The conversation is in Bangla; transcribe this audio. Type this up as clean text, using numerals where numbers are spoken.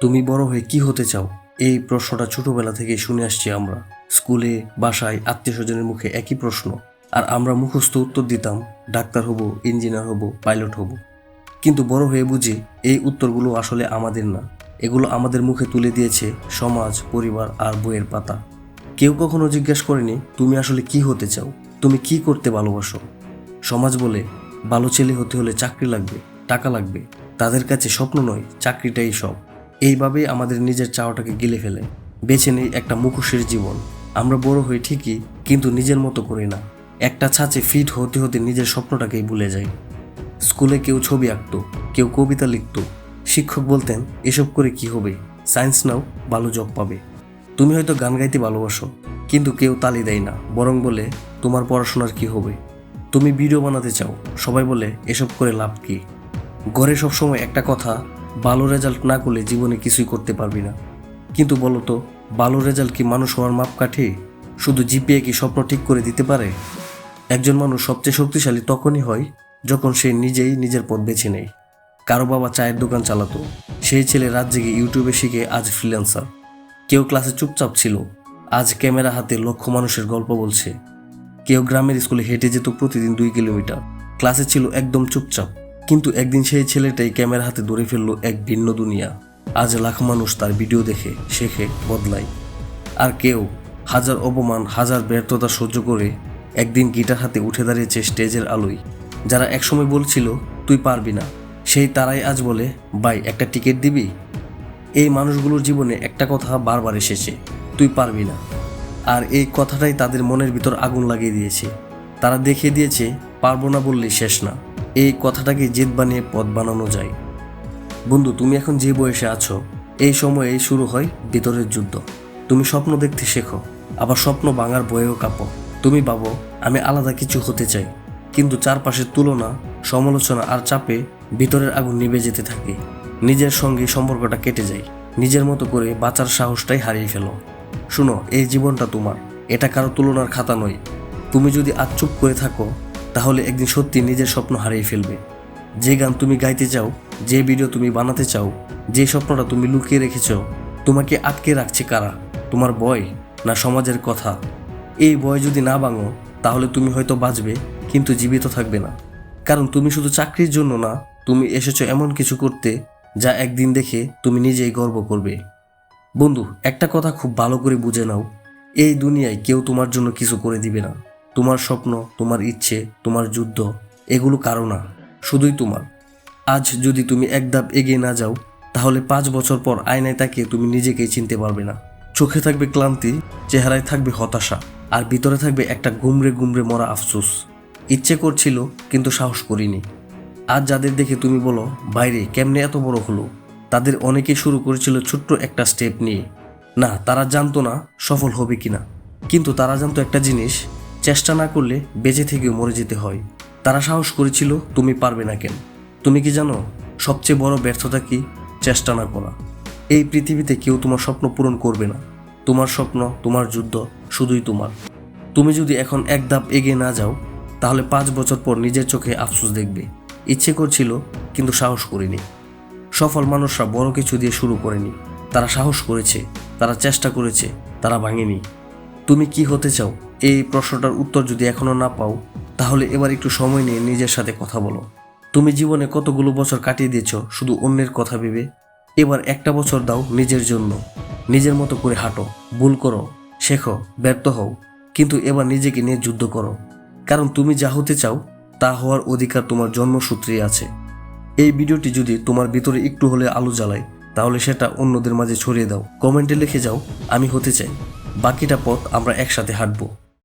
তুমি বড় হয়ে কি হতে চাও? এই প্রশ্নটা ছোটবেলা থেকেই শুনে আসছি আমরা। স্কুলে, বাসায়, আত্মীয়স্বজনের মুখে একই প্রশ্ন। আর আমরা মুখস্থ উত্তর দিতাম, ডাক্তার হব, ইঞ্জিনিয়ার হব, পাইলট হব। কিন্তু বড় হয়ে বুঝি এই উত্তরগুলো আসলে আমাদের না। এগুলো আমাদের মুখে তুলে দিয়েছে সমাজ, পরিবার আর বইয়ের পাতা। কেউ কখনো জিজ্ঞেস করেনি তুমি আসলে কি হতে চাও, তুমি কি করতে ভালোবাসো। সমাজ বলে ভালো ছেলে হতে হলে চাকরি লাগবে, টাকা লাগবে। তাদের কাছে স্বপ্ন নয়, চাকরিটাই সব। এইভাবেই আমাদের নিজের চাওয়াটাকে গিলে ফেলে। বেছে নেই একটা মুখোশের জীবন। আমরা বড় হই ঠিকই, কিন্তু নিজের মতো করি না। একটা ছাঁচে ফিট হতে হতে নিজের স্বপ্নটাকেই ভুলে যাই। স্কুলে কেউ ছবি আঁকতো, কেউ কবিতা লিখত। শিক্ষক বলতেন এসব করে কি হবে, সায়েন্স নাও, ভালো জব পাবে। তুমি হয়তো গান গাইতে ভালোবাসো, কিন্তু কেউ তালি দেয় না, বরং বলে তোমার পড়াশোনার কি হবে। তুমি ভিডিও বানাতে চাও, সবাই বলে এসব করে লাভ কি। ঘরে সবসময় একটা কথা, ভালো রেজাল্ট না করলে জীবনে কিছুই করতে পারবি না। কিন্তু বলো তো, ভালো রেজাল্ট কি মানুষ হওয়ার মাপকাঠি? শুধু জিপিএ কি স্বপ্ন ঠিক করে দিতে পারে? একজন মানুষ সবচেয়ে শক্তিশালী তখনই হয় যখন সে নিজেই নিজের পথ বেছে নেয়। কারো বাবা চায়ের দোকান চালাতো, সেই ছেলে রাত জেগে ইউটিউবে শিখে আজ ফ্রিল্যান্সার। কেউ ক্লাসে চুপচাপ ছিল, আজ ক্যামেরা হাতে লক্ষ মানুষের গল্প বলছে। কেউ গ্রামের স্কুলে হেঁটে যেত প্রতিদিন 2 কিলোমিটার, ক্লাসে ছিল একদম চুপচাপ। কিন্তু একদিন সেই ছেলেটাই ক্যামেরা হাতে ধরে ফেললো এক ভিন্ন দুনিয়া। আজ লাখ মানুষ তার ভিডিও দেখে, শেখে, বদলায়। আর কেউ হাজার অপমান, হাজার ব্যর্থতা সহ্য করে একদিন গিটার হাতে উঠে দাঁড়িয়েছে স্টেজের আলোয়। যারা একসময় বলছিল তুই পারবি না, সেই তারাই আজ বলে ভাই একটা টিকিট দিবি। এই মানুষগুলোর জীবনে একটা কথা বারবার এসেছে, তুই পারবি না। আর এই কথাটাই তাদের মনের ভিতর আগুন লাগিয়ে দিয়েছে। তারা দেখিয়ে দিয়েছে পারবো না বললেই শেষ না, এই কথাটাকে জেদ বানিয়ে পথ বানানো যায়। বন্ধু, তুমি এখন যে বয়সে আছো, এই সময়েই শুরু হয় ভিতরের যুদ্ধ। তুমি স্বপ্ন দেখতে শেখো, আবার স্বপ্ন ভাঙার ভয়েও কাঁপো। তুমি ভাবো আমি আলাদা কিছু হতে চাই, কিন্তু চারপাশের তুলনা, সমালোচনা আর চাপে ভিতরের আগুন নিভে যেতে থাকে। নিজের সঙ্গে সম্পর্কটা কেটে যায়, নিজের মতো করে বাঁচার সাহসটাই হারিয়ে ফেলো। শুনো, এই জীবনটা তোমার, এটা কারো তুলনার খাতা নয়। তুমি যদি আজ চুপ করে থাকো, তাহলে একদিন সত্যি নিজের স্বপ্ন হারিয়ে ফেলবে। যে গান তুমি গাইতে চাও, যে ভিডিও তুমি বানাতে চাও, যে স্বপ্নটা তুমি লুকিয়ে রেখেছ, তোমাকে আটকে রাখছে কারা? তোমার ভয় না সমাজের কথা? এই ভয় যদি না ভাঙো, তাহলে তুমি হয়তো বাঁচবে, কিন্তু জীবিত থাকবে না। কারণ তুমি শুধু চাকরির জন্য না, তুমি এসেছো এমন কিছু করতে যা একদিন দেখে তুমি নিজেই গর্ব করবে। বন্ধু, একটা কথা খুব ভালো করে বুঝে নাও, এই দুনিয়ায় কেউ তোমার জন্য কিছু করে দিবে না। তোমার স্বপ্ন, তোমার ইচ্ছে, তোমার যুদ্ধ, এগুলো কারো না, শুধুই তোমার। আজ যদি তুমি এক ধাপ এগিয়ে না যাও, তাহলে 5 বছর পর আয়নায় তাকিয়ে তুমি নিজেকেই চিনতে পারবে না। চোখে থাকবে ক্লান্তি, চেহারায় থাকবে হতাশা, আর ভিতরে থাকবে একটা গুমড়ে গুমড়ে মরা আফসোস। ইচ্ছে করছিল কিন্তু সাহস করিনি। আজ যাদের দেখে তুমি বলো বাইরে কেমনে এত বড় হলো, তাদের অনেকেই শুরু করেছিল ছোট্ট একটা স্টেপ নিয়ে। না, তারা জানতো না সফল হবে কিনা, কিন্তু তারা জানতো একটা জিনিস, চেষ্টা না করলে বেঁচে থেকেও মরে যেতে হয়। তারা সাহস করেছিল, তুমি পারবে না কেন? তুমি কি জানো সবচেয়ে বড় ব্যর্থতা কি? চেষ্টা না করা। এই পৃথিবীতে কেউ তোমার স্বপ্ন পূরণ করবে না। তোমার স্বপ্ন, তোমার যুদ্ধ শুধুই তোমার। তুমি যদি এখন এক ধাপ এগিয়ে না যাও, তাহলে 5 বছর পর নিজের চোখে আফসোস দেখবে, ইচ্ছে করছিল কিন্তু সাহস করিনি। সফল মানুষরা বড় কিছু দিয়ে শুরু করেনি, তারা সাহস করেছে, তারা চেষ্টা করেছে, তারা ভাঙেনি। তুমি কি হতে চাও? এই প্রশ্নটার উত্তর যদি এখনো না পাও, তাহলে এবার একটু সময় নিয়ে নিজের সাথে কথা বলো। তুমি জীবনে কতগুলো বছর কাটিয়ে দিয়েছ শুধু অন্যের কথা ভেবে? এবার একটা বছর দাও নিজের জন্য। নিজের মতো করে হাঁটো, ভুল করো, শেখো, ব্যর্থ হও, কিন্তু এবার নিজেকে নিয়ে যুদ্ধ করো। কারণ তুমি যা হতে চাও তা হওয়ার অধিকার তোমার জন্মসূত্রেই আছে। এই ভিডিওটি যদি তোমার ভিতরে একটু হলে আলো জ্বালায়, তাহলে সেটা অন্যদের মাঝে ছড়িয়ে দাও। কমেন্টে লিখে যাও আমি হতে চাই। বাকিটা পথ আমরা একসাথে হাঁটবো।